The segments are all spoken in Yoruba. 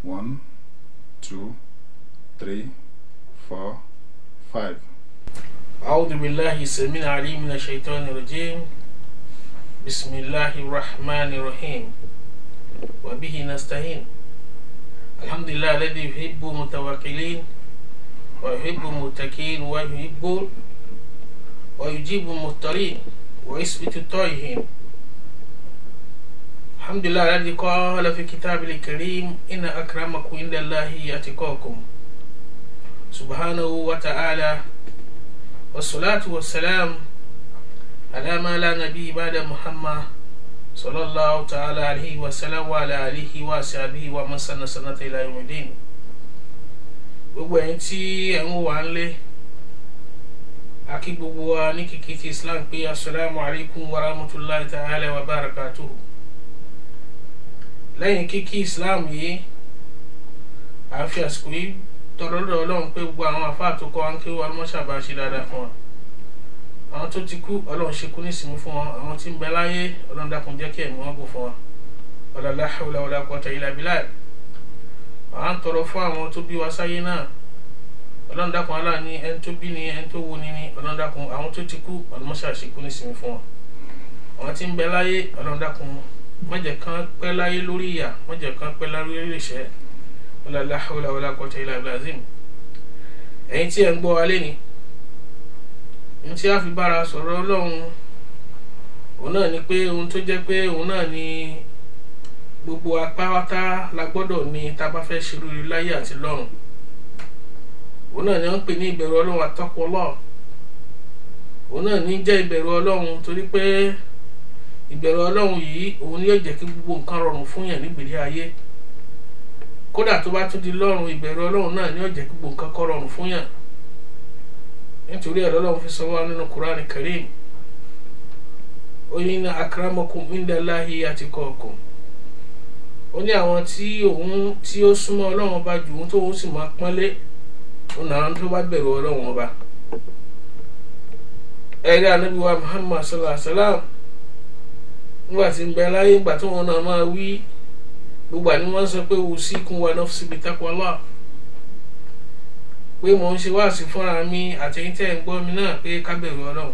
1, 2, 3, 4, 5. أعوذ بالله السميع العليم من الشيطان الرجيم. بسم الله الرحمن الرحيم وبه نستعين. الحمد لله الذي يحب المتوكلين ويحب المتقين ويجيب المضطرين ويثبت الطائعين. الحمد لله الذي قال في كتابه الكريم إن أكرمكم عند الله أتقاكم سبحانه وتعالى، والصلاة والسلام على ما لا نبي بعد محمد صلى الله تعالى عليه وسلم وعلى آله وصحبه ومن سن سنة إلى يوم الدين. gbogbo ẹ̀yin tí ẹ ń wà nílé, àkí gbogbo wa ní kíkí ti Islam pé assalamu alaikum wa rahmatullahi ta'ala wa barakatuhu. lẹ́yìn kíkí Islam yìí, a fi àsìkò yìí tọrọ lọ́dọ̀ Ọlọ́run pé gbogbo àwọn àfáà tó kọ́ wa ń kí wa lọ́mọ́ṣà bá ṣe dáadáa fún wa. àwọn tó ti kú Ọlọ́run ṣe kú nísìnyí fún wọn, àwọn tí ń bẹ láyé Ọlọ́run dákun jẹ́ kí ẹ̀mí wọn gùn fún wa. wala la hawla wala quwwata illa billah. à ń tọrọ fún àwọn tó bí wa sáyé náà, Ọlọ́run dákun Allah ní ẹni tó bí ni ẹni tó wo ni Ọlọ́run dákun àwọn tó ti kú Ọlọ́mọṣà ṣe kú nísìnyí fún wọn. àwọn tí ń bẹ láyé Ọlọ́run dákun má jẹ́ kán pẹ́ láyé lórí ìyà, má jẹ́ kán pẹ́ láyé lórí ìṣẹ́. wala la hawla wala quwwata illa billah. ẹ̀yin tí ẹ ń gbọ́ wa léni, ohun tí a fi bára sọ̀rọ̀ Ọlọ́run òun náà ni pé ohun tó jẹ́ pé òun náà ni gbogbo apáwátá la gbọ́dọ̀ ní tá bá fẹ́ ṣe lórí láyé àti lọ́run. òun náà ni wọ́n ń pè ní ìbẹ̀rù Ọlọ́run at-taqwa. òun náà ní jẹ́ ìbẹ̀rù Ọlọ́run torí pé ìbẹ̀rù Ọlọ́run yìí òun ni yóò jẹ́ kí gbogbo nǹkan rọrùn fún yàn nígbèlé ayé. kódà tó bá tún di lọ́run, ìbẹ̀rù Ọlọ́run náà ni yóò jẹ́ kí gbogbo nǹkan kó rọrùn fún yàn. nítorí ẹ̀rọ Ọlọ́run fi sọ wá nínú Qur'an Karim, ó ní inna akramakum indallahi atqakum. ó ní àwọn tí ó súnmọ́ Ọlọ́run ọba jù ú tó ó sì máa pọ́nlé, ó náà tó bá bẹ̀rù Ọlọ́run ọba. ẹ̀rí Ànábì wa Muhammad sallallahu alaihi wasallam nígbà tí ń bẹ láyé, ìgbà tí wọn náà máa wí gbogbo àní wọ́n sọ pé usikum wa nafsi bi taqwallah, pé mò ń ṣe wáàsí fúnra mi àtẹ̀yin tẹ́ ń gbọ́ mi náà pé ká bẹ̀rù Ọlọ́run.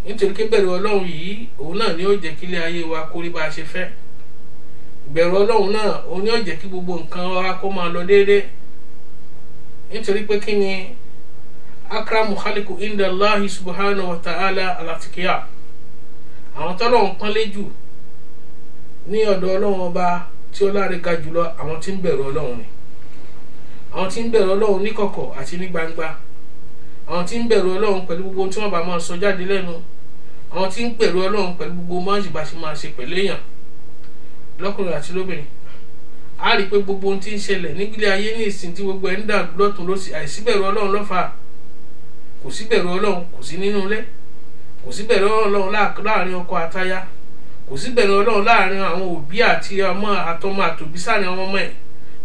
nítorí pé bẹ̀rù Ọlọ́run yìí òun náà ni ó jẹ́ kí ilé ayé wa kó rí bá a ṣe fẹ́. ìbẹ̀rù Ọlọ́run náà òun ni ó jẹ́ kí gbogbo nǹkan wa kó máa lọ déédéé. nítorí pé kí ni akramu khaliqu inda Allahi subhanahu wa ta'ala al-atqiya. àwọn tọ́lọ́run pọ́nlé jù ní ọ̀dọ̀ Ọlọ́run ọba tí ó láre ga jùlọ àwọn tí ń bẹ̀rù Ọlọ́run ni. àwọn tí ń bẹ̀rù Ọlọ́run ní kọ̀kọ̀ àti ní gbangba. àwọn tí ń bẹ̀rù Ọlọ́run pẹ̀lú gbogbo tí wọ́n bá máa sọ jáde lẹ́nu. àwọn tí ń bẹ̀rù Ọlọ́run pẹ̀lú gbogbo máàjì bá ṣe máa ṣe pẹ̀lú èèyàn lọ́kùnrin àti lóbìnrin. a rí i pé gbogbo ohun tí ń ṣẹlẹ̀ nígbìlẹ̀ ayé ní ìsìn tí gbogbo ẹ̀ ń dà lọ́tún lọ́sì, àìsíbẹ̀rù Ọlọ́run ló fà á. kò síbẹ̀rù Ọlọ́run, kò sí nínú ilé, kò síbẹ̀rù Ọlọ́run láàrin ọkọ àtaya, kò síbẹ̀rù Ọlọ́run láàrin àwọn òbí àti ọmọ àtọmọ àtòbí sáàrin àwọn ọmọ ẹ̀,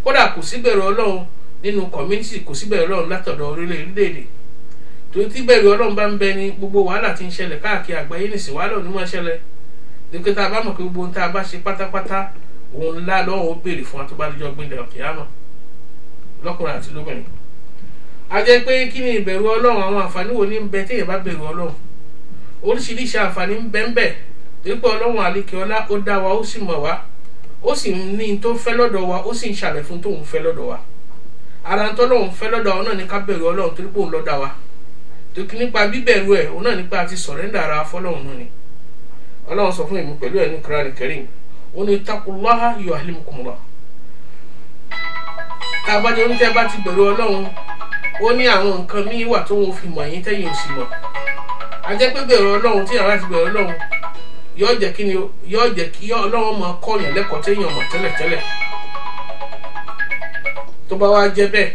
kódà kò síbẹ̀rù Ọlọ́run nínú community, kò síbẹ̀rù Ọlọ́run látọ̀dọ̀ orílẹ̀-èdè. torí tí bẹ̀rù Ọlọ́run bá ń bẹ ní gbogbo wàhálà tí ń ṣẹlẹ̀ káàkiri àgbáyé nìsín, wàhálà ò ní máa ṣẹlẹ̀. nígbà tá a bá mọ̀ pé gbogbo ohun tá a bá ṣe pátápátá òun ńlá lọ́wọ́ ó béèrè fún wa tó bá lọ́jọ́ gbẹ̀dẹ̀ kíyámà lọ́kùnrin àti lóbìnrin. a jẹ́ pé kí ni ìbẹ̀rù Ọlọ́run, àwọn àǹfààní wo ní ń bẹ téèyàn bá bẹ̀rù Ọlọ́run. oríṣiríṣi àǹfààní ń bẹ ń bẹ. torí pé Ọlọ́run àlékè ọlá ó dá wa, ó sì mọ̀ wá, ó sì ní tó fẹ́ lọ́dọ̀ wa, ó sì ń ṣàlẹ̀ fún tóun fẹ́ lọ́dọ̀ wa. ara tó lóun fẹ́ lọ́dọ̀ wa náà ní ká bẹ̀rù Ọlọ́run torí pé òun ló dá wa. torí nípa bíbẹ̀rù ẹ̀ òun náà nípa àti sọ̀rẹ́ndà ara fọ́lọ́run náà ni. Ọlọ́run sọ fún èmi pẹ̀lú ẹ̀ ní Qur'an Karim, ó ní taqullaha yu'allimukumullah. tá a bá jẹ́ oníṣẹ́ bá ti bẹ̀rù Ọlọ́run, ó ní àwọn nǹkan míì wà tó ń fi mọ̀ yín tẹ́yìn ò sì mọ̀. a jẹ́ pé bẹ̀rù Ọlọ́run tí yàrá ti bẹ̀rù Ọlọ́run yóò jẹ́ kí ni, yóò jẹ́ kí Ọlọ́run máa kọ́yàn lẹ́kọ̀ọ́ téèyàn mọ̀ tẹ́lẹ̀tẹ́lẹ̀. tó bá wá jẹ́ bẹ́ẹ̀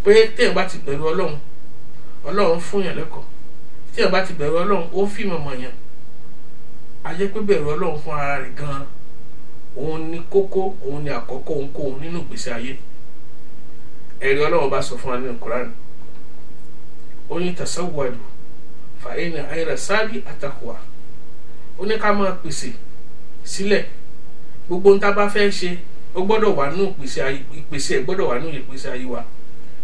pé téèyàn bá ti bẹ̀rù Ọlọ́run, Ọlọ́run fún yàn lẹ́kọ̀ọ́. téèyàn bá ti bẹ̀rù Ọlọ́run, ó fi mọ̀mọ̀ yàn. a jẹ́ pé bẹ̀rù Ọlọ́run fún ara rẹ̀ gan-an òun ni kókó, òun ni àkọ́kọ́ ohunkóhun nínú ìgbésí ayé. ẹ̀rí Ọlọ́run bá sọ fún wa nínú Qur'an, ó ní tasawwadu fa inna khayra zadi at-taqwa. ó ní ká máa pèsè sílẹ̀ gbogbo ń tá bá fẹ́ ṣe ó gbọ́dọ̀ wà nínú ìpèsè ẹ̀ gbọ́dọ̀ wà nínú ìpèsè ayé wa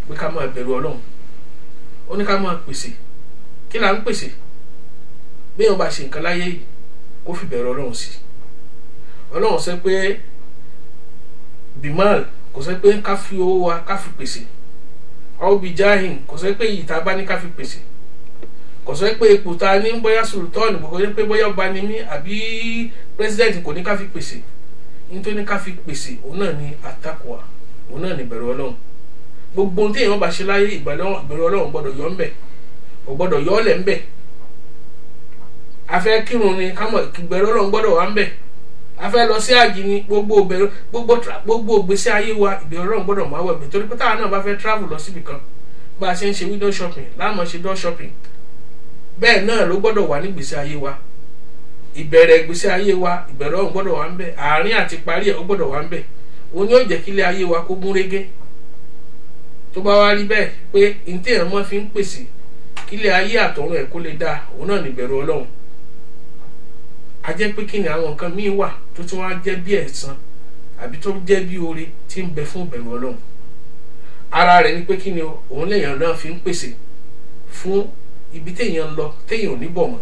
pé ká máa bẹ̀rù Ọlọ́run. Ó ní ká máa pèsè. Kí là ń pèsè? Bí èèyàn bá ṣe nǹkan láyé yìí kó fi bẹ̀rù Ọlọ́run sí. Ọlọ́run sọ pé bimal kò sọ pé ká fi owó wa ká fi pèsè. Ọ̀bì jahin kò sọ pé ìta bá ní ká fi pèsè. Kò sọ pé ipò ta ní bóyá sultan kò sọ pé bóyá ọba ni mí àbí president kò ní ká fi pèsè. Nítorí ní ká fi pèsè òun náà ni àtàkùwà, òun náà ni ìbẹ̀rù Ọlọ́run. Gbogbo ohun tí èèyàn bá ṣe láyé ìbẹ̀rù Ọlọ́run gbọ́dọ̀ yọ ńbẹ̀, ò gbọ́dọ̀ yọ ọ́lẹ̀ ńbẹ̀. A fẹ́ kírun ni ká mọ̀ ìbẹ̀rù Ọlọ́run gbọ́dọ̀ wà ńbẹ̀. A fẹ́ lọ sí àjì ni gbogbo ìgbésí ayé wa ìbẹ̀rù Ọlọ́run gbọ́dọ̀ máa wà ńbẹ̀. Torí pé táwa náà bá fẹ́ travel lọ síbi kan bá a ṣe ń ṣe window shopping láàmú ṣe door shopping, bẹ́ẹ̀ náà ló gbọ́dọ̀ wà ní ìgbésí ayé wa. Ìbẹ̀rẹ̀ ìgbésí ayé wa ìbẹ̀rù Ọlọ́run gbọ́dọ̀ wà ńbẹ̀, àárín àti parí ẹ̀ ó gbọ́dọ̀ wà ńbẹ̀. Òun ni ó jẹ́ kí ilé ayé wa kó gún régé. Tó bá wá rí bẹ́ẹ̀ pé ntẹ̀yàn mọ́ fi ń pèsè kí ilé ayé àtọ̀run ẹ̀ kó lè dáa, òun náà ní ìbẹ̀rù Ọlọ́run. A jẹ́ pé kí ni àwọn nǹkan míì wà tó tún wá jẹ́ bí ẹ̀san àbí tó jẹ́ bí oore tí ń bẹ fún ìbẹ̀rù Ọlọ́run. Ara rẹ̀ ni pé kí ni òun lèèyàn náà fi ń pèsè fún ibi téèyàn ń lọ téèyàn ò ní bọ̀ mọ́.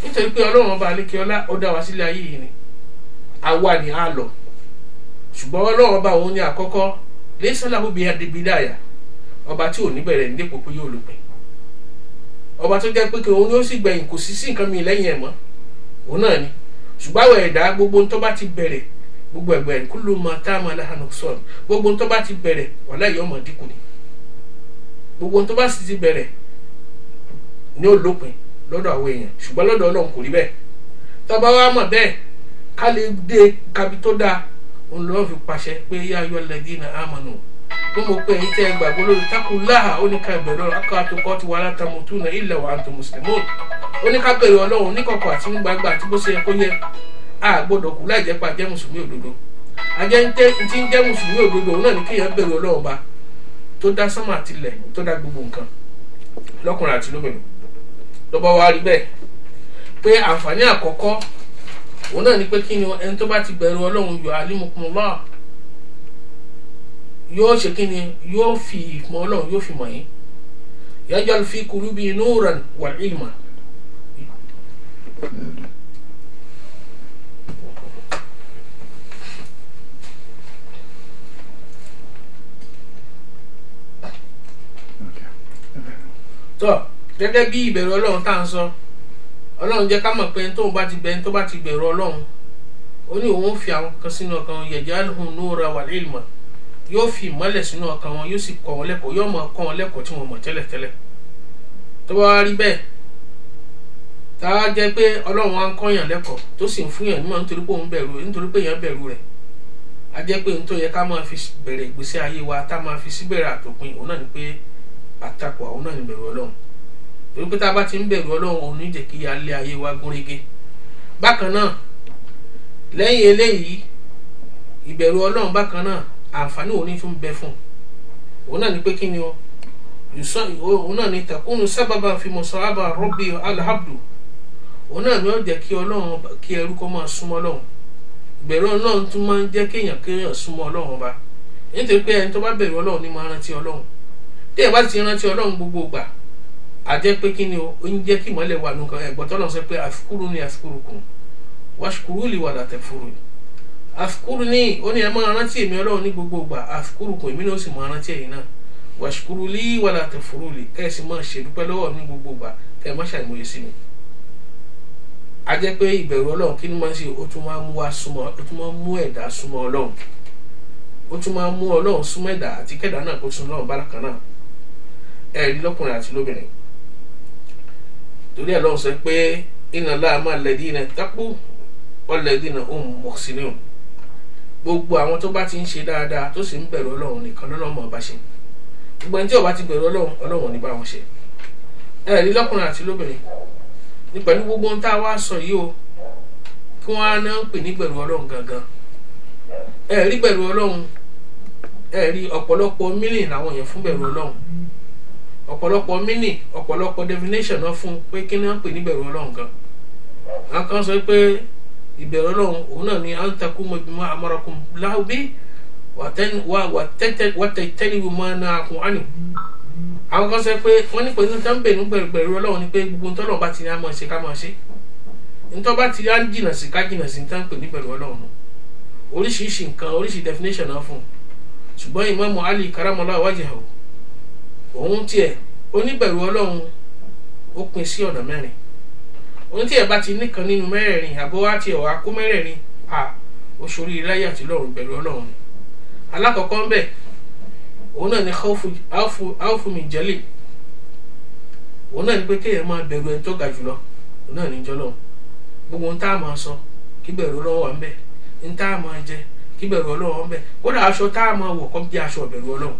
Nítorí pé Ọlọ́run ọba alékeọlá ó dá wa sílé ayé yìí ni àwa ni a lọ, ṣùgbọ́n Ọlọ́run ọba òun ni àkọ́kọ́ lẹ́sọ̀láhù bídáyà, ọba tí ò ní bẹ̀rẹ̀ ní dépò pé yóò lópin, ọba tó jẹ́ pé kí òun ni ó sì gbẹ̀yìn, kò sí nǹkan mi lẹ́yìn ẹ̀ mọ́, òun náà ni. ṣùgbọ́n àwọn ẹ̀dá gbogbo tó bá ti bẹ̀rẹ̀ gbogbo ẹ̀gbẹ́ kullu ma tama laha nuqsan, gbogbo tó bá ti bẹ̀rẹ̀ wallahi yóò máa dínkù ni, gbogbo tó bá sì ti bẹ̀rẹ̀ ní ó lópin lọ́dọ̀ àwọn èèyàn, ṣùgbọ́n lọ́dọ̀ Ọlọ́run kò rí bẹ́ẹ̀. Tó bá wá mọ̀ bẹ́ẹ̀ ká lè dé kabi tó dáa, òun lọ́wọ́ fi pàṣẹ pé yá ayyuhal ladhina amanu, bó mo pé èyí tẹ́ ẹ gbàgbọ́ lórí taqullaha, ó ní ká bẹ̀rù Ọlọ́run haqqa tuqatihi wa la tamutunna illa wa antum muslimun. Ó ní ká bẹ̀rù Ọlọ́run ní kọ̀kọ̀ àti ní gbangba àti bó ṣe yẹ kó yẹ. A gbọ́dọ̀ kú láì jẹ́ pé a jẹ́ mùsùlùmí òdodo. A jẹ́ tí ń jẹ́ mùsùlùmí òdodo òun náà ní kéèyàn bẹ̀rù Ọlọ́run Ọba tó dá sánmà àti ilẹ̀, tó dá gbogbo nǹkan lọ́kùnrin àti lóbìnrin. Lọ́ba wa rí bẹ́ẹ̀ pé àǹfààní àkọ́kọ́ òun náà ni pé kí ni ẹni tó bá ti bẹ̀rù Ọlọ́run yu'allimukumullah, yóò ṣe kí ni yóò fi ìmọ̀ Ọlọ́run yóò fi mọ̀ yín. Yaj'al fi qulubi nuran wal ilma. Tó gẹ́gẹ́ bí ìbẹ̀rù Ọlọ́run tá à ń sọ, Ọlọ́run jẹ́ ká mọ̀ pé tó bá ti bẹ̀rù Ọlọ́run, ó ní òun fi àwọn kan sínú ọkàn wọn, yaj'aluhum nura wal ilma, yóò fi ìmọ́lẹ̀ sínú ọkàn wọn, yóò sì kọ́ wọn lẹ́kọ̀ọ́, yóò máa kọ́ wọn lẹ́kọ̀ọ́ tí wọ́n mọ̀ tẹ́lẹ̀tẹ́lẹ̀. Tó bá wá rí bẹ́ẹ̀ tá a jẹ́ pé Ọlọ́run wa ń kọ́yàn lẹ́kọ̀ọ́ tó sì ń fún yàn nímọ̀ nítorí pé òun bẹ̀rù rẹ̀, nítorí pé èèyàn bẹ̀rù rẹ̀, a jẹ́ pé nítorí yẹ ká máa fi bẹ̀rẹ̀ ìgbésí ayé wa, tá máa fi síbẹ̀rẹ̀ àtòpin, òun náà ni pé àtakò, òun náà ni bẹ̀rù Ọlọ́run. Torí pé tá a bá ti ń bẹ̀rù Ọlọ́run, òun ní jẹ́ kí alẹ́ ayé wa gún régé. Bákan náà lẹ́yìn eléyìí ìbẹ̀rù Ọlọ́run bákan náà àǹfààní òun ní tún bẹ fún òun náà ni pé kí ni òun náà ni takunu sábàbà fi musahaba rabbi alhabdu, òun náà ni ó jẹ́ kí Ọlọ́run kí ẹrú kó máa súnmọ́ Ọlọ́run. Ìbẹ̀rù Ọlọ́run tún máa ń jẹ́ kéèyàn súnmọ́ Ọlọ́run Ọba, nítorí pé ẹni tó bá bẹ̀rù Ọlọ́run ní máa rántí Ọlọ́run. Tí ẹ bá ti rántí Ọlọ́run gbogbo ìgbà, a jẹ́ pé kí ni ó ń jẹ́ kí ìmọ́lẹ̀ wà nǹkan ẹ̀gbọ́n tó lọ́n sọ pé afkuruni afkurukum washkuruli wala takfurun. Afkuruni ó ní ẹ máa rántí èmi Ọlọ́run ní gbogbo ìgbà, afkurukum èmi náà ó sì máa rántí ẹ̀yin náà, washkuruli wala takfurun kẹ́ ẹ sì máa ṣèdúpẹ́ lọ́wọ́ ní gbogbo ìgbà, kẹ́ ẹ má ṣàìmọye sí mi. A jẹ́ pé ìbẹ̀rù Ọlọ́run kí ni máa ń ṣe, ó tún máa ń mú wa súnmọ́, ó tún máa ń mú ẹ̀dá súnmọ́ Ọlọ́run, ó tún máa ń mú Ọlọ́run súnmọ́ ẹ̀dá àti kẹ́dà náà kó tún Ọlọ́run bákan náà, ẹ̀rí lọ́kùnrin àti lóbìnrin. Torí ẹ̀ lọ́run sọ pé inna Allaha ma'al ladhina taqu wal ladhina hum muhsinun. Gbogbo àwọn tó bá ti ń ṣe dáadáa tó sì ń bẹ̀rù Ọlọ́run nìkan lọ́lọ́run máa bá ṣe. Gbogbo ẹni tí ó bá ti bẹ̀rù Ọlọ́run, Ọlọ́run ò ní bá wọn ṣe. Ẹ̀rí lọ́kùnrin àti lóbìnrin ní pẹ̀lú gbogbo ohun tá a wá sọ yìí o, kí wọ́n á náà ń pè ní bẹ̀rù Ọlọ́run gangan. Ẹ̀rí bẹ̀rù Ọlọ́run, ẹ̀rí ọ̀pọ̀lọpọ̀ mílíọ̀nù làwọn èèyàn fún bẹ̀rù Ọlọ́run, ọ̀pọ̀lọpọ̀ mini, ọ̀pọ̀lọpọ̀ definition náà fún pé kí ni wọ́n pè ní bẹ̀rù Ọlọ́run gan. Àwọn kan sọ pé ìbẹ̀rù Ọlọ́run òun náà ni an taqumu bima amarakum Allahu bi wa tajtanibu ma nahakum anhu. Àwọn kan sọ pé wọ́n ní pẹ̀lú tán bẹ̀rù bẹ̀rù Ọlọ́run ni pé gbogbo ntọ́lọ́run bá ti ní a máa ṣe ká máa ṣe, ntọ́ bá ti á jìnà sí ká jìnà sí tán pè ní bẹ̀rù Ọlọ́run. Oríṣiríṣi nǹkan oríṣi definition náà fún un, ṣùgbọ́n Imam Ali karamallahu wajhahu òun tiẹ̀ oníbẹ̀rù Ọlọ́run ó pín sí ọ̀nà mẹ́rin. Ohun tí ẹ bá ti nìkan nínú mẹ́rẹ̀ẹ̀rin àbọ̀ wá tiẹ̀ wá kó mẹ́rẹ̀ẹ̀rin ó ṣorí iláyà àti lọ́run bẹ̀rù Ọlọ́run. Alákọ̀ọ́kọ́ ń bẹ̀ òun náà ni khawfu min jalil, òun náà ni pé kéèyàn máa bẹ̀rù ẹni tó ga jùlọ, òun náà ní jọlọ́run. Gbogbo ohun tá a máa sọ kí bẹ̀rù Ọlọ́run wà ń bẹ̀, ohun tá a máa jẹ kí bẹ̀rù Ọlọ́run wà ń bẹ̀, kódà aṣọ tá a máa wọ̀ kó jẹ́ aṣọ bẹ̀rù Ọlọ́run.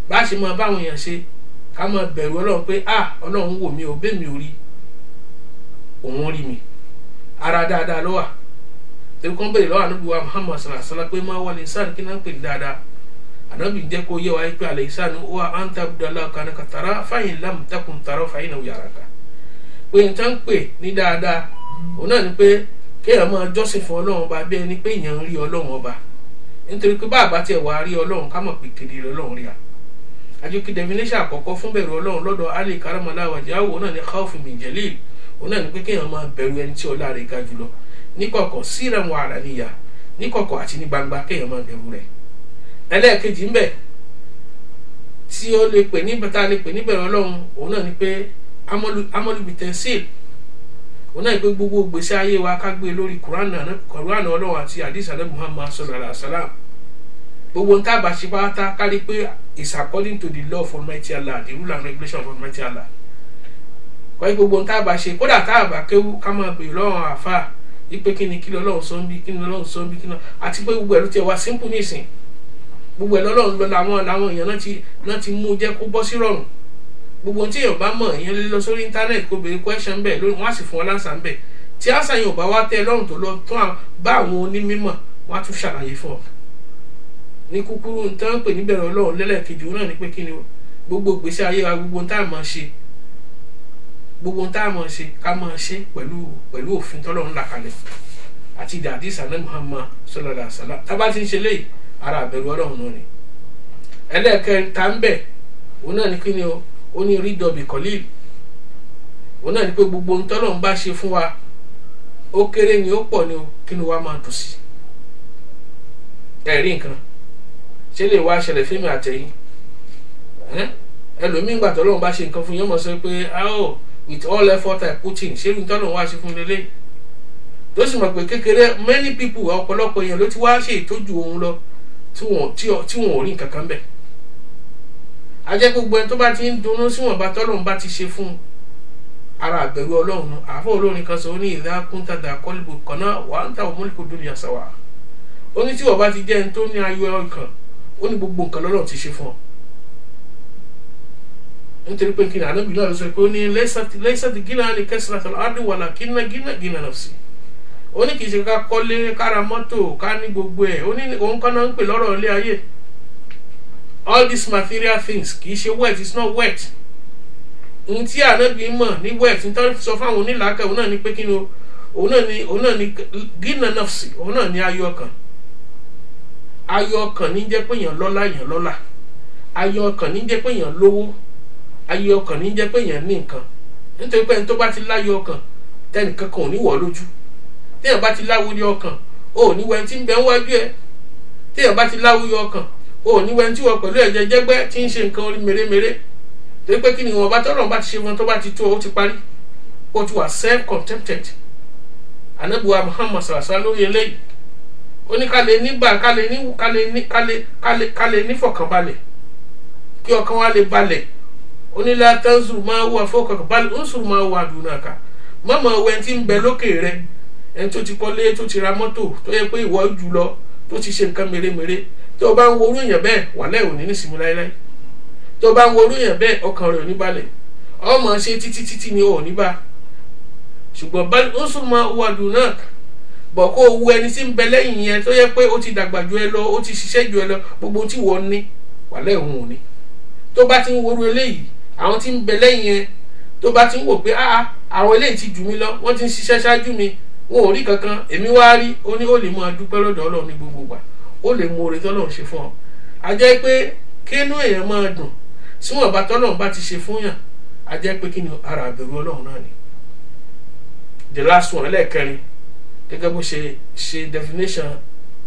Bá a ṣe máa báwọn èèyàn ṣe ká máa bẹ̀rù Ọlọ́run pé Ọlọ́run wò mí ò bẹ́ẹ̀ mi ò rí òun rí mi, ara dáadáa ló wà. Tẹ̀wé kan bẹ̀rẹ̀ lọ́wọ́ ànábì wa Muhammad sallallahu alaihi wasallam pé máa wà lè sáà kí náà pè ní dáadáa. Ànábì jẹ́ kó yẹ wáyé pé àlẹ́ ìsáà ni ó wà anta abudulayi kanaka tara fáyín lam takun tara fáyín náà yàrá ká. Pé n tán pè ní dáadáa òun náà ni pé kéèyàn máa jọ́sìn fún Ọlọ́run ọba bí ẹni pé èèyàn ń rí Ọlọ́run ọba, nítorí pé báàbá tiẹ̀ wá rí Ọlọ́run ká mọ̀ pé kedere Ọlọ́run rí a. Àjòkì definition àkọ́kọ́ fún bẹ̀rù Ọlọ́run lọ́dọ̀ Ali karamallahu wajhahu òun náà ni khawfu min jalil, òun náà ni pé kéèyàn máa bẹ̀rù ẹni tí ọlá rẹ̀ ga jùlọ níkọ̀kọ̀ sirran wa alaniya, níkọ̀kọ̀ àti ní gbangba kéèyàn máa bẹ̀rù rẹ̀. Ẹlẹ́ẹ̀kejì ń bẹ tí ó lè pè ní bàtà lè pè ní bẹ̀rù Ọlọ́run òun náà ni pé amalu bitensil, òun náà ni pé gbogbo gbèsè ayé wa ká gbé lórí Kùránì Ọlọ́run àti hadith Ànábì Muhammad sallallahu alaihi wasallam. Gbogbo nta bá ṣe pátá kárí pé is according to the law of Almighty Allah, the rule and regulation of Almighty Allah. Kọ́ gbogbo nta bá ṣe kódà tá a bá kéwú ká máa bèèrè lọ́wọ́ àfà ipe kíni kí Ọlọ́run sọ ń bí kíni Ọlọ́run sọ ń bí kíni, àti pé gbogbo ẹ̀ ló ti wá simple nísìn, gbogbo ẹ̀ lọ́lọ́run lọ làwọn èèyàn náà ti mú jẹ́ kó bọ́ sí rọrùn. Gbogbo tí èèyàn bá mọ̀ èèyàn lè lọ sórí íńtánẹ́ẹ̀tì kó béèrè question bẹ́ẹ̀ lórí wọ́n á sì fún ọ láǹsà ń bẹ̀. Tí àṣà yẹn ò bá wá tẹ́ lọ́rùn tó lọ tán bá àwọn onímọ̀ wọ́n á tún ṣàlàyé fún ọ. Ní kúkúrú n tán pè ní bẹ̀rù Ọlọ́run lẹ́lẹ́kejì òun náà ni pé kí ni gbogbo gbèsè ayé wa gbogbo tá a máa ṣe ká máa ṣe pẹ̀lú òfin tọ́lọ́run là kalẹ̀ àti hadith Ànábì Muhammad sallallahu alaihi wasallam. Tá bá ti ń ṣe léyìí ara bẹ̀rù Ọlọ́run náà ni. Ẹlẹ́ẹ̀kẹta ń bẹ̀ òun náà ni kí ni ó ní rídọ̀ bí kọ́líl, òun náà ni pé gbogbo tọ́lọ́run bá ṣe fún wa ó kéré ni ó pọ̀ ni kí ni wàá máa dùn sí. Ẹ̀rí nǹkan ṣe lè wá ṣẹlẹ̀ fíìmù àtẹ̀yìn ẹlòmíín gbà tọ́lọ́run bá ṣe nǹkan fún yín mọ̀ sọ pé with all effort I put in ṣé ní tọ́lọ́run wá ṣe fún lélẹ́yìn tó sì mọ̀ pé kékeré many people ọ̀pọ̀lọpọ̀ èèyàn ló ti wá ṣe ìtọ́jú òun lọ tí wọn ò rí nǹkan kan bẹ̀. A jẹ́ gbogbo ẹni tó bá ti ń dunnú síwọ̀n bá tọ́lọ́run bá ti ṣe fún ara àbẹ̀rù Ọlọ́run náà. Àfọ olórin kan sọ ó ní idha kunta dha qalbi qana wa anta wa mulku dunya sawa. Ó ní tí wọ́n bá ti jẹ́ ẹni tó ní ayọ̀ ọkàn ó ní gbogbo nǹkan lọ́lọ́run ti ṣe fún ọ. Nítorí pé kí ni Ànábì náà ló sọ pé ó ní laysat ghina li kasratil ardi walakinna ghina nafsi. Ó ní kì í ṣe ká kọ́lé kára mọ́tò ká ní gbogbo ẹ̀, ó ní òun kan náà ń pè lọ́rọ̀ ilé ayé. All these material things kì í ṣe wealth, it's not wealth. Ohun tí Ànábì mọ̀ ní wealth nítorí sọ fún àwọn onílàákẹ́ òun náà ní pé kí ni òun náà ní ghina nafsi, òun náà ní ayọ̀ ọkàn. Ayọ̀ ọkàn ní jẹ́ pé èèyàn lọ́lá, ayọ̀ ọkàn ní jẹ́ pé èèyàn lówó, ayọ̀ ọkàn ní jẹ́ pé èèyàn ní nǹkan. Nítorí pé ẹni tó bá ti láyọ̀ ọkàn tẹ́nìkan kan ò ní wọ̀ lójú. Téèyàn bá ti láwùrí ọkàn ò ní wẹ́n tí ń bẹ níwájú ẹ̀. Téèyàn bá ti láwùrí ọkàn ò ní wẹ́n tí wọ́n pẹ̀lú ẹ̀jẹ̀ jẹ́gbẹ́ tí ń ṣe nǹkan orí mèremère. Torí pé kí ni wọ́n bá tọ́lọ̀ bá ti ṣe wọn tó bá ti tó ó ti parí, ó ti wà self-contented. Ànábì wa Muhammad sallallahu alaihi wasallam lórí eléyìí ó ní ká lè ní fọkànbalẹ̀ kí ọkàn wa lè balẹ̀. Ó ní la tanzur ma huwa fawqaka bal unsur ma huwa dunaka. Mọ́mọ́ wẹ́n tí ń bẹ lókè rẹ̀ ẹni tó ti kọ́lé tó ti ra mọ́tò tó yẹ pé ìwọ jù lọ tó ti ṣe nǹkan mèremère tó o bá ń wo orú èèyàn bẹ́ẹ̀ wàláhì ò ní nísìmí láéláé. Tó o bá ń wo orú èèyàn bẹ́ẹ̀ ọkàn rẹ̀ ò ní balẹ̀, ọmọ ṣe títí ni ò ní bá. Ṣùgbọ́n bal unsur ma huwa dunaka bọ̀ kó o wo ẹni tí ń bẹ lẹ́yìn yẹn tó yẹ pé ó ti dàgbà ju ẹ lọ, ó ti ṣiṣẹ́ ju ẹ lọ, gbogbo tí wọ́n ní wàláhì òun ò ní. Tó bá ti ń worú eléyìí àwọn tí ń bẹ lẹ́yìn yẹn tó bá ti ń wò pé àwọn eléyìí ti jù mí lọ, wọ́n ti ń ṣiṣẹ́ ṣáájú mi, wọn ò rí kankan èmi wá rí ó ní ó lè máa dúpẹ́ lọ́dọ̀ Ọlọ́run ní gbogbo ìgbà ó lè mú oore tọ́lọ́run ṣe fún ọ a jẹ́ pé kínú èèyàn máa dùn tí wọ́n bá tọ́lọ́run bá ti ṣe fún yàn a jẹ́ pé kí ni ara àbẹ̀rù Ọlọ́run náà ni. The last one ẹlẹ́ẹ̀kẹrin gẹ́gẹ́ bó ṣe definition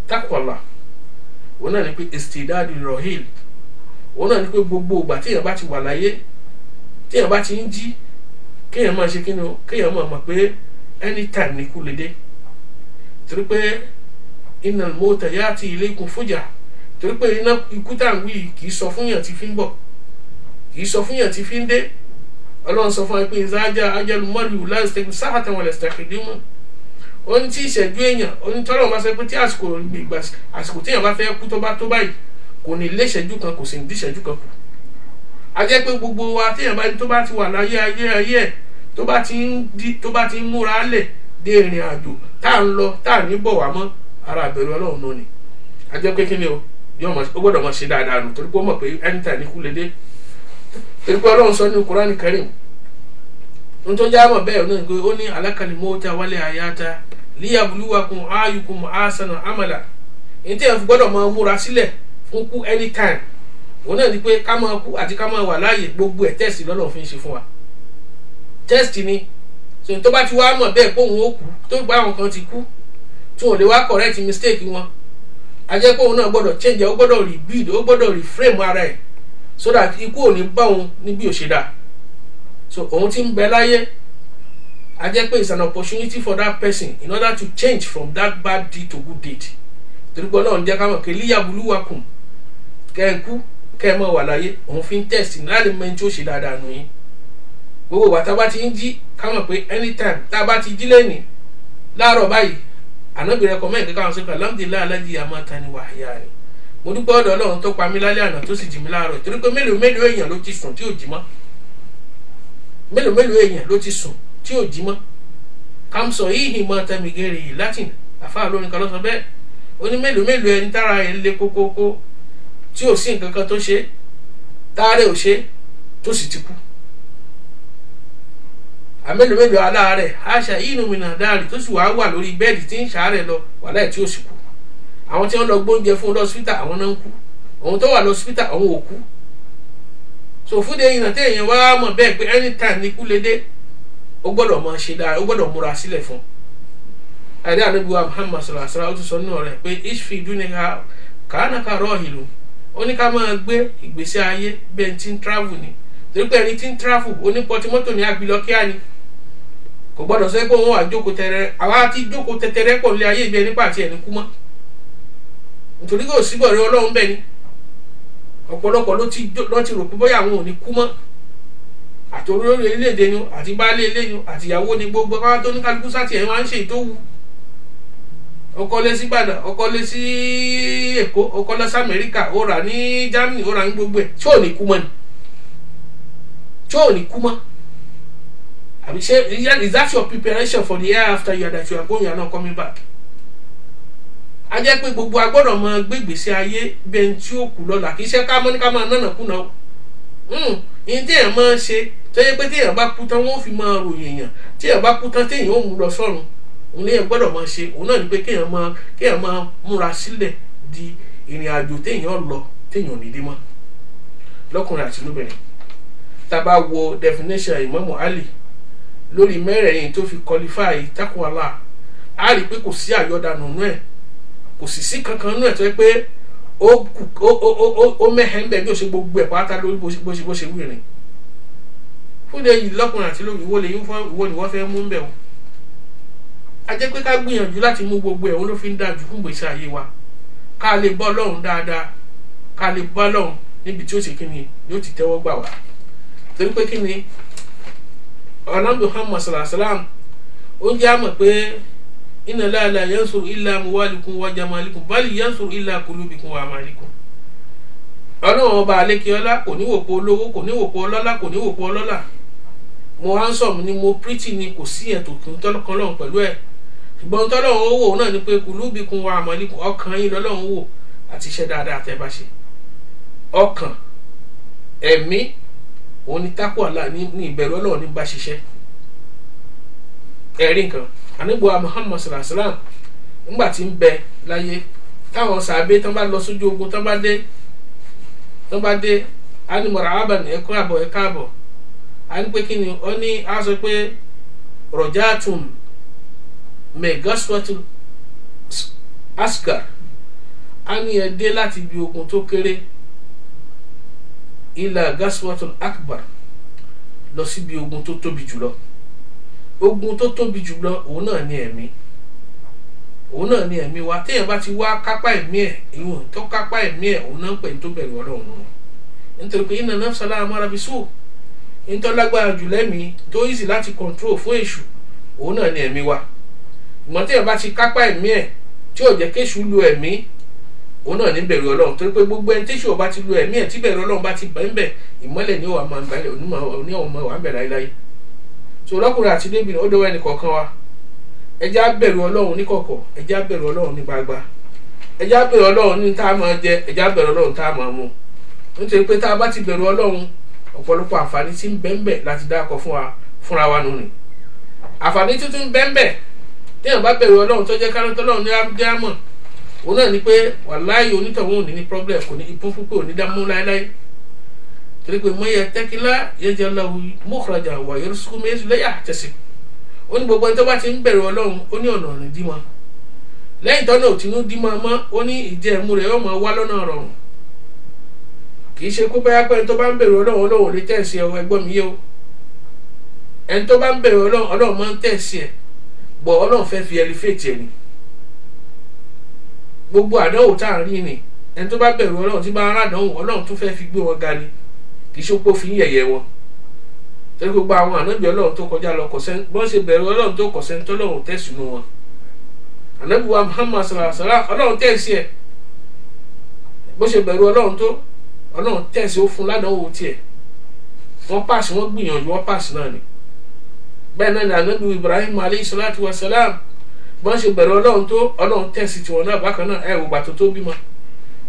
takwala òun náà ni pé istidadu rohil òun náà ni pé gbogbo ìgbà téèyàn bá ti wà láyé téèyàn bá ti ń jí kéèyàn máa ṣe kíni o kéèyàn máa mọ̀ pé anytime ni kú lè dé torí pé innal mauta yati ilaykum fuja torí pé iná ikú tá à ń wí kì í sọ fún yàn tí fi ń bọ̀ kì í sọ fún yàn tí fi ń dé Ọlọ́run sọ fún wa pé ìzájá ajalu mar'u la yastaqim sa'atan wa la yastaqdimun ó ní tí ìṣẹ́jú èèyàn ó ní tọ́lọ́ bá sọ pé tí àsìkò téèyàn bá fẹ́ kú tó báyìí kò ní lé ìṣẹ́jú kan kò sì ní dí ìṣẹ́jú kan kù a jẹ́ pé gbogbo wa téèyàn bá tó bá ti wà láyé ayé tó bá ti ń múra lẹ̀ dé ìrìn àjò tá à ń lọ tá à ní bọ̀ wá mọ́ ara àbẹ̀rù Ọlọ́run náà ni a jẹ́ pé kí ni o ó gbọ́dọ̀ mọ̀ ṣe dáadáa nù torí pé ó mọ̀ pé anytime ní kú lè dé torí pé Ọlọ́run sọ ní Kùránì Karim n tó já mọ̀ bẹ́ẹ̀ náà ó ní alakal mauta wal hayata liyabluwakum ayyukum ahsanu amala èyí tí ẹ̀ fi gbọ́dọ̀ máa múra sílẹ̀ fún kú anytime òun náà ni pé ká máa kú àti ká máa wà láàyè gbogbo ẹ̀ tẹ́sì lọ́lọ́run fi ń ṣe fún wa tẹ́sì ni so tó bá ti wá mọ̀ bẹ́ẹ̀ pé òun ó kú tó gbá àwọn kan ti kú tí wọn ò lè wá correct mistake wọn a jẹ́ pé òun náà gbọ́dọ̀ change ó gbọ́dọ̀ rebuild ó gbọ́dọ̀ reframe ara ẹ̀ so that ikú ò ní bá òun níbi òṣèdá so òun ti ń bẹ láyé a jẹ́ pé it's an opportunity for that person in order to change from that bad deed to good deed torí pé Ọlọ́run jẹ́ ká mọ̀ pé liyabluwakum kẹ́ ẹ kú kẹ́ ẹ mọ̀ wà láyé òun fi ń test ní láti mọ ẹni tí ó ṣe dáadáa nù yín gbogbo wa tá bá ti ń jí ká mọ̀ pé anytime tá bá ti jí lẹ́nìí láàárọ̀ báyìí Ànábì recommend kí káwọn sọ́kà alhamdulillahi alladhi amatani wa ahyani mo dúpẹ́ ọ̀dọ̀ Ọlọ́run tó pa mí lálẹ́ àná tó sì jí mi láàárọ̀ torí pé mélòó èèyàn ló ti sùn tí ò jí mọ́ mélòó èèyàn ló ti sùn tí ò jí mọ́ kàmsọ̀ yìí mọ́ tẹ́mi gẹ́rì yìí Latin àfáà lónìí kan lọ́sọ bẹ́ẹ̀ ó ní mélòó ẹni tára ẹ̀ lé kókókó tí ò sí nǹkan kan tó ṣe táàrẹ̀ ò ṣe tó sì ti kú àmélòó aláàárẹ̀ àṣà inú mi náà dáàrí tó sì wà lórí bẹ́ẹ̀dì tí ń ṣàárẹ̀ lọ wà láì tí ò sì kú àwọn tí wọ́n lọ gbóúnjẹ fún lọ́sítà àwọn náà ń kú òun tó wà lọ́sítà àwọn ò kú so fúnde ìyìnà téèyàn wá mọ̀ bẹ́ẹ̀ pé anytime ní kú lè dé ó gbọ́dọ̀ máa ṣe dáa ó gbọ́dọ̀ múra sílẹ̀ fún àìdí Ànábì wa Muhammad sallallahu alaihi wasallam ó tún sọ nínú rẹ̀ pé ishfi dunya ka'annaka rahilu ó ní ká máa gbé ìgbésí ayé bẹ́ẹ̀ tí ń travel ni torí pé ẹni tí ń travel onípọtí mọ́tò ní agbilọ́kíá ni kò gbọ́dọ̀ sọ pé wọ́n wà jókòó tẹ̀rẹ̀ àwa ti jókòó tẹ̀tẹ̀rẹ̀ pọ̀ nílé ayé ìbí ẹni pàtí ẹni kú mọ́ nítorí kò síbọ̀ rí Ọlọ́run bẹ́ẹ̀ ni ọ̀pọ̀lọpọ̀ ló ti rò pé bóyá àwọn ò ní kú mọ́ àti olórí orílẹ̀-èdè ni àti baálé ilé ni àti ìyàwó ni gbogbo káwá tó ní kálukú sátì ẹ̀ máa ń ṣe ìtòwú ọkọ lé sí Ìbàdàn ọkọ lé sí Èkó ọkọ lọ sí Amẹ́ríkà ó rà ní Germany ó rà ní gbogbo ẹ̀ tí ò ní kú mọ́ ni tí ò ní kú mọ́ àbí ṣe is that your preparation for the year after you are going you are not coming back a jẹ́ pé gbogbo agbọ́dọ̀ máa gbé ìgbésí ayé bẹ́ẹ̀ tí ó kù lọ́la kì í ṣe ká mọ́ ní ká máa nánà kùnà o ìyẹn téèyàn máa ṣe tó yẹ pé téèyàn bá kú tán wọ́n fi máa ròyìn èèyàn téèyàn bá kú tán téèyàn ó mú lọ sọ́run òun léèyàn gbọ́dọ̀ máa ṣe òun náà ni pé kéèyàn máa múra sílẹ̀ di ìrìn àjò téèyàn lọ téèyàn ò ní dé mọ́ lọ́kùnrin àti lóbìnrin tá a bá wo definition Imam Ali lórí mẹ́rẹ̀ẹ̀rin tó fi qualify takwala a rí pé kò sí àyọ̀dànù nù ẹ̀ kò sì sí kankan nù ẹ̀ tó yẹ pé ó mẹ́hẹ̀ ń bẹ̀ bí ó ṣe gbogbo ẹ̀ pátá lórí bó ṣe wí rìn fúnde yìí lọ́kùnrin àti lóbi ìwọ ni wọ́n fẹ́ mú ń bẹ̀ o a jẹ́ pé ká gbìyànjú láti mú gbogbo ẹ̀ òun ló fi ń dájú fún gbèsè ayé wa ká lè bọ́ Ọlọ́run dáadáa ká lè bọ́ Ọlọ́run níbi tí ó ṣe kíni yóò ti tẹ́wọ́ gbà wá torí pé kíni Ànábì Muhammad sallallahu alaihi wasallam ó jẹ́ àmọ̀ pé inna Allaha la yansuru illa amwalikum wa jamalikum bal yansuru illa qulubikum wa amalikum Ọlọ́run ọba àlékiọlá kò ní wò pé olówó kò ní wò pé ọlọ́lá kò ní wò pé ọlọ́lá mo handsome ni mo pretty ni kò sí ẹ̀ tó kí n tọ́lọ́kan lọ́hùn pẹ̀lú ẹ̀ ṣùgbọ́n tọ́lọ́run ó wò náà ni pé qulubikum wa amalikum ọkàn yín lọ́lọ́run wò àti iṣẹ́ dáadáa tẹ́ bá ṣe ọkàn ẹ̀mí òun ni takwala ní ìbẹ̀rù Ọlọ́run ní bá ṣiṣẹ́ ẹ̀rí nǹkan àníbùwà Muhammad sallallahu alaihi wasallam nígbà tí ń bẹ láyé táwọn sàbẹ tán bá lọ sójú ogun tán bá dé ani marhaban ẹkọ àbọ̀ ẹka àbọ̀ ani pé kíni ó ní a sọ pé rojatum me gaswatul asgar ani ẹ dé láti bí ogun tó kéré ila gaswatul akbar lọ sí bí ogun tó tóbi jùlọ. Ogun tó tóbi jùlọ òun náà ni ẹ̀mí wa téèyàn bá ti wá kápá ẹ̀mí ẹ̀ ìwọ̀n tó kápá ẹ̀mí ẹ̀ òun náà ń pè ní tó bẹ̀rù Ọlọ́run nítorí pé inna nafsa la'amara bisu nítorí lágbára jù lẹ́mìí tó easy láti control fún èṣù òun náà ni ẹ̀mí wa. Ìmọ̀ téèyàn bá ti kápá ẹ̀mí ẹ̀ tí ò jẹ́ kéṣù lu ẹ̀mí òun náà ní bẹ̀rù Ọlọ́run torí pé gbogbo ẹni téṣù ọba ti lu ẹ̀mí ẹ̀ tí bẹ̀rù Ọlọ́run bá ti bẹ̀ ń bẹ̀ ìmọ́lẹ̀ ni ó wà máa ń balẹ̀ onímọ̀ ọmọ wà ń bẹ̀ láéláé. So lọ́kùnrin àti lébìnrin ó dọ́wọ́ ẹnì kọ̀ọ̀kan wa ẹ jẹ́ á bẹ̀rù Ọlọ́run ní kọ̀kọ̀ ẹ jẹ́ á bẹ̀rù Ọlọ́run ní gbangba ẹ jẹ́ á bẹ̀rù Ọlọ́run ní tá a máa jẹ ẹ jẹ́ á bẹ̀rù Ọlọ́run tá a máa mu nítorí pé tá a bá ti bẹ̀rù Ọlọ́run ọ̀pọ̀lọpọ̀ àǹfààní tí ń bẹ́ńbẹ̀ láti dákọ̀ fúnra wa nù ni àǹfààní tuntun bẹ́ńbẹ̀ téèyàn bá bẹ̀rù Ọlọ́run tó jẹ́ kárọ́tọ́ Ọlọ́run ní abdulhamid òun náà ni pé wàláhì onítọ̀hún ò ní problem kò ní ipò púpọ̀ ò ní dámú láéláé torí pé mọ́ yẹ tẹ́kílá yẹjẹ lahu mukhraja wa yarzuqhu min haythu la yahtasib ó ní gbogbo ẹni tó bá ti ń bẹ̀rù Ọlọ́run ó ní ọ̀nà ọ̀rìn dímọ̀ lẹ́yìn tó náà tí ń dímọ̀ mọ́ ó ní ìjẹ́ ẹ̀mú rẹ̀ yóò máa wá lọ́nà rọrùn kì í ṣe kó báyà pé ẹni tó bá ń bẹ̀rù Ọlọ́run Ọlọ́run lè tẹ̀sí ẹ̀ ẹgbọ́n mi yé o ẹni tó bá ń bẹ̀rù Ọlọ́run Ọlọ́run máa ń tẹ̀sí ẹ̀ bọ̀ Ọlọ́run fẹ́ fi ẹliféètì ẹ̀ ni gbogbo àdánwò tá à ń rí ni ẹni tó bá bẹ̀rù Ọlọ́run tí bá ń rádánwò Ọlọ́run tún fẹ́ fi gbé wọn ga ni kì í ṣe pé ó fi ń yẹ̀yẹ́ wọn torí gbogbo àwọn ànábì Ọlọ́run tó kọjá lọ kọ̀sẹ́ bọ́n ṣe bẹ̀rù Ọlọ́run tó kọ̀sẹ́ tó lọ́run tẹ̀sí nu wọn ànábì wa Muhammad sallallahu alaihi wasallam Ọlọ́run tẹ̀sí ẹ̀ bó ṣe bẹ̀rù Ọlọ́run tó Ọlọ́run tẹ̀sí ó fún ládánwò tiẹ̀ wọ́n pàṣẹ wọ́n gbìyànjú wọ́n pàṣẹ náà ni bẹ́ẹ̀ náà ni ànábì Ibrahim alayhi salatu wa salam bọ́n ṣe bẹ̀rù Ọlọ́run tó Ọlọ́run tẹ̀sí tiwọn náà bákan náà ẹ̀ wò gbà tó bímọ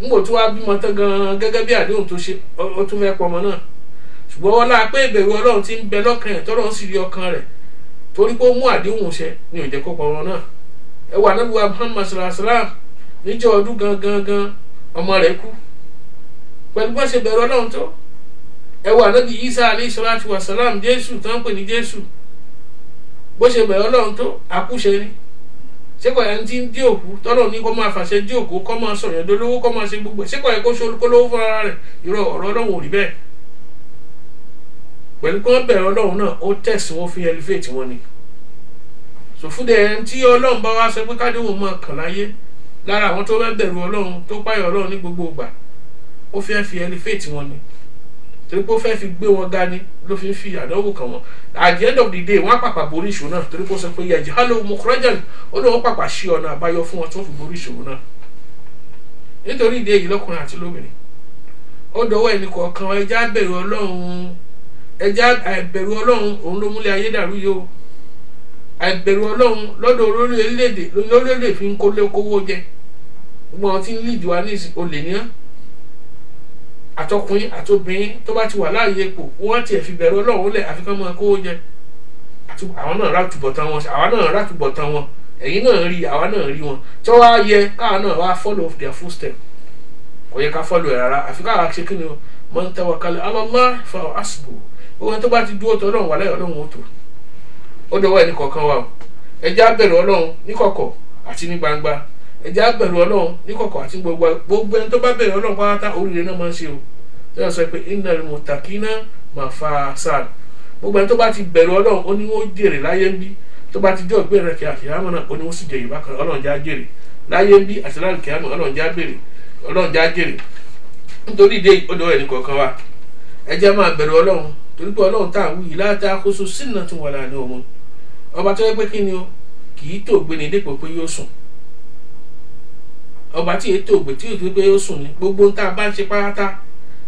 ńgbò tó wá bímọ tán gan gẹ́gẹ́ bí àdéhùn tó ṣe ó tún fẹ́ pọmọ náà ṣùgbọ́n wọ́n láà pé ìbẹ̀rù Ọlọ́run ti ń bẹ lọ́kàn ẹ̀ tọ́lọ́run sì rí ọkàn rẹ̀ torí pé ó mú àdéhùn ṣẹ ní ó jẹ́ kó pọmọ náà ẹ wà Ànábì wa Muhammad sallallahu alaihi wasallam níjọ́ ọdún gangan ọmọ rẹ̀ kú pẹ̀lú bọ́n ṣe bẹ̀rù Ọlọ́run tó ẹ wà Ànábì Isa alayhi salatu wa salam Jésù tó ń pè ní Jésù bó ṣe bẹ̀rù Ọlọ́run tó àkúṣe ni sẹ́kọ̀ ẹ̀ ń tí ń dí òkú tọ́lọ̀ ní kó máa fàṣẹ dí òkú kó máa sọ̀rọ̀ dolówó kó máa ṣe gbogbo ẹ̀ sẹ́kọ̀ ẹ̀ kó lówó fún ara rẹ̀ irọ́ ọ̀rọ̀ Ọlọ́run ò rí bẹ́ẹ̀ pẹ̀lú kí wọ́n bẹ̀rẹ̀ Ọlọ́run náà ó tẹ̀sí wọn fi elevate wọn ni sòfúdẹ̀ ẹ̀ tí Ọlọ́run bá wá sọ pé kádéwò máa kàn láyé lára àwọn tó bá bẹ̀rù Ọlọ́run tó páyọ̀ Ọlọ́run ní gbogbo ìgbà ó fẹ́ fi elevate wọn ni torí pé ó fẹ́ fi gbé wọn ga ni ló fi ń fi àdánwò kàn wọ́n at the end of the day wọ́n á pàpà borí ìṣòro náà torí pé ó sọ pé yaj'alu mukhrajan ó lóun pàpà ṣí ọ̀nà àbáyọ fún wọn tó fi borí ìṣòro náà nítorí ìdí èyí lọ́kùnrin àti lóbìnrin ó dọwọ́ ẹnì kọ̀ọ̀kan ẹja bẹ̀rù Ọlọ́run ẹja àìbẹ̀rù Ọlọ́run òun ló múlẹ̀ ayé dàrú yìí o àìbẹ̀rù Ọlọ́run lọ́dọ̀ orílẹ̀-èdè fi ń kówó jẹ gbogbo àwọn tí ń lead wa ní olè ní àtọkùnrin àtobìnrin tó bá ti wà láàyè ipò wọ́n tiẹ̀ fi bẹ̀rù Ọlọ́run lẹ̀ àfi kán máa kówó jẹ àwọn náà rátúbọ̀tán wọn àwa náà rátúbọ̀tán wọn ẹ̀yin náà rí àwa náà rí wọn tí wọ́n wá yẹ káwa náà wá follow their footstep kò yẹ ká follow ẹ̀ rárá àfi káwa ṣe kí ni man tawakkala ala Allah fa hasbuh ohun tó bá ti dúró tọ́ Ọlọ́run wà láyé Ọlọ́run ó tó ó dọwọ́ ẹni kọ̀ọ̀kan wa o ẹ jẹ́ á bẹ̀rù Ọlọ́run ní kọ̀kọ̀ àti ní gbangba ẹ jẹ́ á bẹ̀rù Ọlọ́run ní kọ̀kọ̀ àti gbogbo ẹni tó bá bẹ̀rù Ọlọ́run pátá oríire náà máa ń ṣe o tí wọ́n sọ pé innal muttaqina mafazan gbogbo ẹni tó bá ti bẹ̀rù Ọlọ́run ó ní wọ́n jèrè láyé ń bí tó bá ti jẹ́ ògbé rẹ̀ kí àkìyàmọ̀ náà ó ní wọ́n sì jẹ ìbákan Ọlọ́run já jèrè láyé ń bí àti láti kìyàmọ̀ Ọlọ́run já jèrè nítorí ìdí odò ẹni kọ̀ọ̀kan wa ẹ jẹ́ máa bẹ̀rù Ọlọ́run torí pé Ọlọ́run tá à ń wí la ta'khusu sinnatun wala nawm ọba tó yẹ pé kí ni o kì í tó gbé ní dípò pé yóò sùn ọba tí èyí tó gbé tí yóò tó pé yóò sùn ni gbogbo ń tá a bá ń ṣe pátá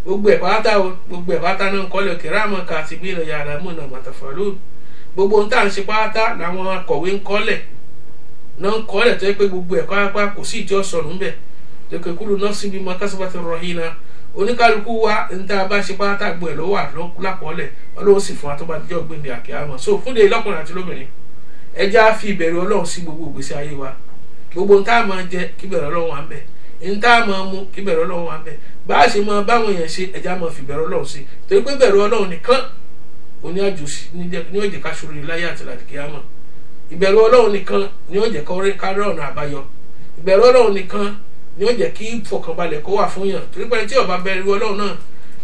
gbogbo ẹ̀ pátá náà ń kọ́lẹ̀ kiraman katibina ya'lamuna ma taf'alun gbogbo ń tá à ń ṣe pátá làwọn akọ̀wé ń kọ́lẹ̀ náà ń kọ́lẹ̀ tó yẹ pé gbogbo ẹ̀ pátá kò sí ìjọ sọ̀rọ̀ ńbẹ̀ tó yẹ kullu nafsin bima kasabat rahina oníkálukú wa ń tá a bá ṣe pátá gbọ́ ẹ̀ lọ́wọ́ lápọ̀ọ́lẹ̀ Ọlọ́run sì fún wa tó bá jẹ́ ọ̀gbìn ní àkíyàmọ̀ so fúnde lọ́kùnrin àti lóbìnrin ẹja fi ìbẹ̀rù ọlọ́run sí gbogbo ìgbésí ayé wa. Gbogbo ohun tá a máa jẹ kí ìbẹ̀rù ọlọ́run wà ń bẹ̀, ohun tá a máa mu kí ìbẹ̀rù ọlọ́run wà ń bẹ̀, bá a ṣe máa báwọn èèyàn ṣe ẹja máa fi ìbẹ̀rù ọlọ́run sí, torí pé ìbẹ̀rù ọlọ́run nìkan òní àjòsí ní ó jẹ́ ká ṣoríire láyé àti lálùkìyámà. Ìbẹ̀rù ọlọ́run nìkan ni ó jẹ́ ká rí ọ̀nà àbáyọ. Ìbẹ̀rù ọlọ́run nìkan ni ó jẹ́ kí ìfọkànbalẹ̀ kó wà fún yàn, torí pé tí ó bá bẹ̀rù ọlọ́run náà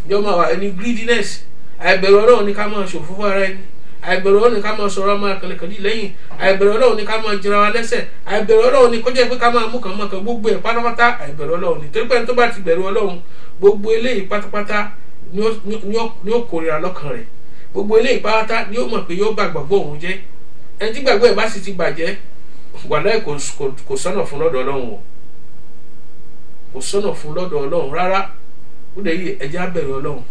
yóò máa wà ní greediness. Àìbẹ̀rù ọlọ́run ní ká máa ṣòfófó ara ẹni, àìbẹ̀rù ọlọ́run ní ká máa sọ̀rọ̀ máa kàlẹ̀kàlẹ̀ lẹ́yìn, àìbẹ̀rù ọlọ́run ní ká máa jẹra wa lẹ́sẹ̀, àìbẹ̀rù ọlọ́run ní kó jẹ́ pé ká máa mú kàn mọ́kàn, gbogbo ẹ̀ pátápátá àìbẹ̀rù ọlọ́run ní. Torí pé tó bá ti bẹ̀rù ọlọ́run, gbogbo eléyìí pátápátá ni ó kórìíra lọ́kàn rẹ̀, gbogbo eléyìí pátá ni ó mọ̀ pé yóò bà gbàgbọ́ òun jẹ́. Ẹni tí gbàgbọ́ ẹ̀ bá sì ti bàjẹ́, wàláhì kò sọ́nà fún lọ́dọ̀ ọlọ́run o, kò sọ́nà fún lọ́dọ̀ ọlọ́run rárá. Ó lè yí ẹja bẹ̀rù ọlọ́run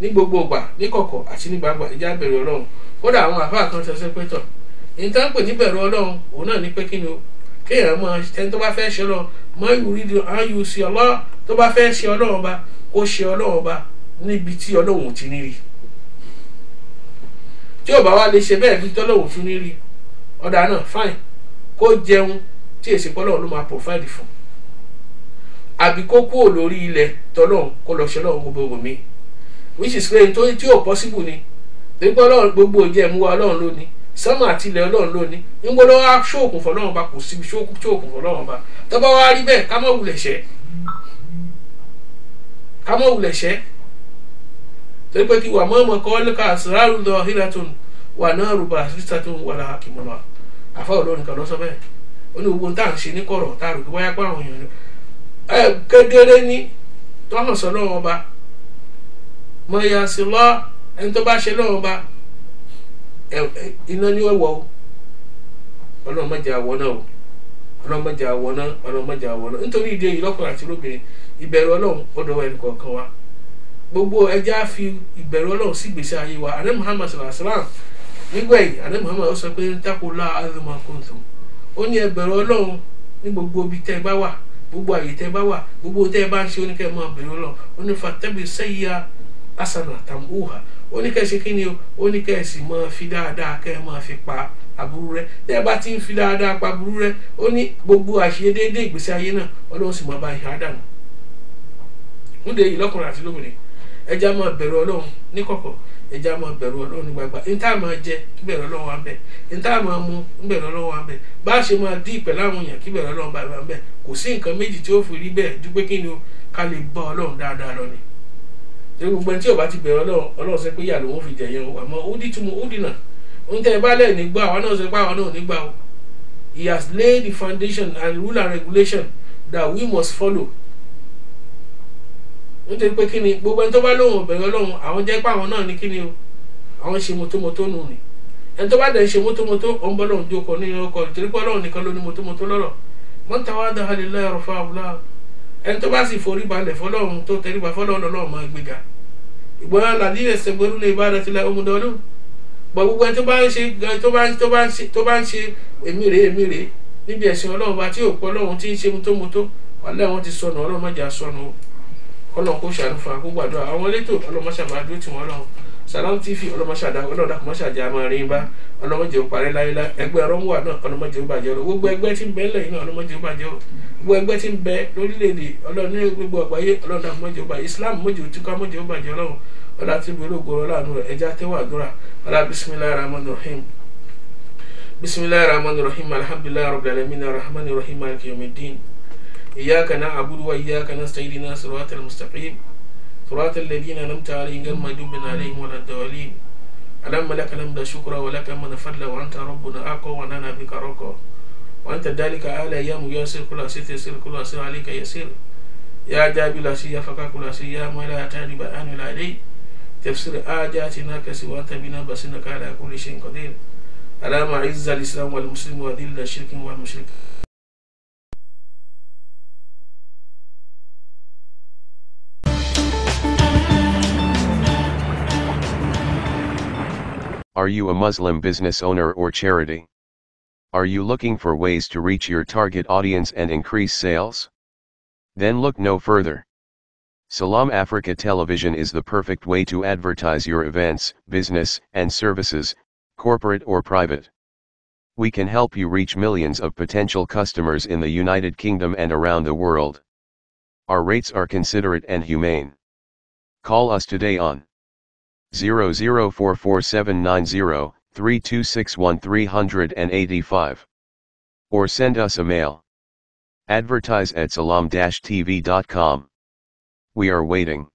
ní gbogbo ìgbà, ní kọ̀kọ̀ àti ní gbangba, ẹja bẹ̀rù ọlọ́run. Kódà àwọn àfáà kan ṣẹṣẹ pé tọ̀ ní tá ń pè ní bẹ̀rù ọlọ́run òun náà ní pé kí ni o, kéèyàn máa ẹni tó bá fẹ́ ṣe ọlọ́run máa yù rí ayù sí ọlọ́run, tó bá fẹ́ ṣe ọlọ́run ọba kó ṣe ọlọ́run ọba níbi tí ọlọ́run ò ti ní rí. Tí ò bá wá lè ṣe bẹ́ẹ̀ bí tọ́lọ́run tún ní rí, ọ̀dà náà fine, kó jẹun tí èsì pọ́lọ́run ló máa provide fún, àbí kó kúrò lórí ilẹ̀ tọ́lọ́run kó lọ ṣe ọlọ́run gbogbo mi, which is pé tí ò possible ni. Torí pé ọlọ́run gbogbo ìjẹ́ mú wa ọlọ́run lónìí, sánmà àti ilẹ̀ ọlọ́run lónìí, nígbà ló wá ṣóòkùn fọlọ́run bá kò síbi ṣóòkùn fọlọ́run bá. Tó bá wá rí bẹ́ẹ̀ ká má wulẹ̀ ṣẹ́, ká má wulẹ̀ ṣẹ́. Torí pé kí wà mọ́mọ́ kọ́ lẹ́ka àṣírárù lọ híratun wà náà rúbà sísàtún wà láhà kìmọ̀lá. Àfáà olórin kan lọ sọ bẹ́ẹ̀, ó ní gbogbo tá à ń ṣe ní kọ̀rọ̀ tá a rò pé wáyá pé àwọn èèyàn kedere ní tó hàn sọ lọ́wọ́ ọba mọ̀ ya sí lọ́ ẹni tó bá ṣe lọ́wọ́ ọba iná ní ọ̀wọ́ o, ọlọ́run má jẹ́ àwọ̀ náà o, ọlọ́run má jẹ́ àwọ̀ náà, ọlọ́run má jẹ́ àwọ̀ náà. Nítorí ìdí èyí lọ́kùnrin àti lóbìnrin ìbẹ̀rù ọlọ́run ó dọ̀wọ́ ẹnì kọ̀ọ̀kan wa. Gbogbo ẹja fi ìbẹ̀rù ọlọ́run sí ìgbésí ayé wa. Ànábì Muhammad sallallahu alaihi wasallam nígbẹ̀yìn Ànábì Muhammad ó sọ pé taqullaha aizama kuntum, ó ní ẹ bẹ̀rù ọlọ́run ní gbogbo ibi tẹ́ ẹ bá wà, gbogbo àyè tẹ́ ẹ bá wà, gbogbo tẹ́ ẹ bá ń ṣe, ó ní kẹ́ ẹ máa bẹ̀rù ọlọ́run. Ó ní fattabi sayyi'a hasana tamhuha, ó ní kẹ́ ẹ ṣe kí ni o, ó ní kẹ́ ẹ sì máa fi dáadáa kẹ́ ẹ máa fi pa aburú rẹ́. Tẹ́ ẹ bá ti ń fi dáadáa pa aburú rẹ́, ó ní gbogbo àṣeyédéédé ìgbésí ayé náà ọlọ́run sì máa bá ìhà dànù. Ó dé yìí lọ́kùnrin àti lóbìnrin ẹja máa bẹ̀rù ọlọ́run ní kọ̀kọ̀, ẹja máa bẹ̀rù ọlọ́run ní gbangba. Ní tá a máa jẹ kí bẹ̀rù ọlọ́run wà ń bẹ̀, ní tá a máa mu kí bẹ̀rù ọlọ́run wà ń bẹ̀, bá a ṣe máa dí ìpẹ̀ láwọn èèyàn kí bẹ̀rù ọlọ́run bá wà ń bẹ̀. Kò sí nǹkan méjì tí ó fi rí bẹ́ẹ̀ ju pé kí ni o, ká lè bá ọlọ́run dáadáa lọ ni. Torí gbogbo ẹni tí ò bá ti bẹ̀rù ọlọ́run, ọlọ́run sọ pé ìyà lòun fi jẹ̀yẹn o, àmọ́ ó dí túmọ̀ ó dìnà. Ohun tẹ́ ẹ bá lẹ̀ nígbà àwọn náà sọ pé àwọn náà ò ní gbà o. He has laid the foundation and rule and regulation that we must follow. Nítorí pé kí ni gbogbo ẹni tó bá lóhùn bẹ̀rù ọlọ́run, àwọn jẹ́ pé àwọn náà ní kí ni o, àwọn ṣe mọ́tómọ́tó nù ni. Ẹni tó bá dẹ̀ ṣe mọ́tómọ́tó ó ń bọ́ lọ́run jókòó ní ọkọ̀, nítorí pé ọlọ́run nìkan ló ní mọ́tómọ́tó lọ́rọ̀. Man tawadda'a lillahi rafa'ahu Allah. Ẹni tó bá sì forí balẹ̀ fọlọ́run tó tẹríba fọlọ́run lọ́run máa gbéga. Ìgbọ́n alladhina yastakbiruna ibadati llahi hum dawlun. Gbogbo ẹni tó bá ń ṣe èmi rèé níbi ẹ̀sìn ọlọ́run bá tí ò pọ̀ ọlọ́run tí ń ṣe mọ́tómọ́tó, wàlẹ́ wọn ti sọnù, ọlọ́run má jà sọnù o. Ọlọ́run kó ṣàánú fún akó gbàdúrà àwọn elétò, ọlọ́run má ṣàbá dúró tì wọ́n lọ́wọ́. Salam TV ọlọ́run dàkú má ṣàjà máa rí bá, ọlọ́run jẹ́ òparẹ́ láyélá. Ẹgbẹ́ ọlọ́mùwà náà ọlọ́run jẹ́ òbàjẹ́ o. Gbogbo ẹgbẹ́ tí ń bẹ lẹ́yìn náà ọlọ́run jẹ́ òbàjẹ́ o. Gbogbo ẹgbẹ́ tí ń bẹ lórílẹ̀‐èdè ọlọ́run ní gbogbo àgbáyé ọlọ́run dàkú má jẹ́ òbàjẹ́. Islam mọ́jẹ́ òtúkọ́ mọ́jẹ́ òbàjẹ́ ọlọ́run. Ọlá tí bẹ̀rẹ̀ ògbóró láàánú rẹ̀ ẹja tẹ́wọ́ àdúrà. Ọlá bismillahir rahmanir rahim. Bismillahir rahmanir rahim. Alhamdulillahi rabbil alamin arrahmanir rahim maliki yawmiddin. Iyyaka na'budu wa iyyaka nasta'in siratal mustaqim. صراط الذين أنعمت عليهم غير المغضوب عليهم ولا الضالين. اللهم لك الحمد شكرا ولك من فضل وأنت ربنا أقوى ونانا بك رقى وأنت ذلك على أيام يسير كل أسير يسير كل أسير عليك يسير يا جابل أسير فكا كل أسير يا ما لا تهدي بأن لا علي تفسير آياتنا كسي وأنت بنا بصيرك على كل شيء قدير. اللهم أعز الإسلام والمسلمين وأذل الشرك والمشرك. Are you a Muslim business owner or charity? Are you looking for ways to reach your target audience and increase sales? Then look no further. Salam Africa Television is the perfect way to advertise your events, business, and services, corporate or private. We can help you reach millions of potential customers in the United Kingdom and around the world. Our rates are considerate and humane. Call us today on 00447903261385 or send us a mail. Advertise at salam-tv.com. We are waiting.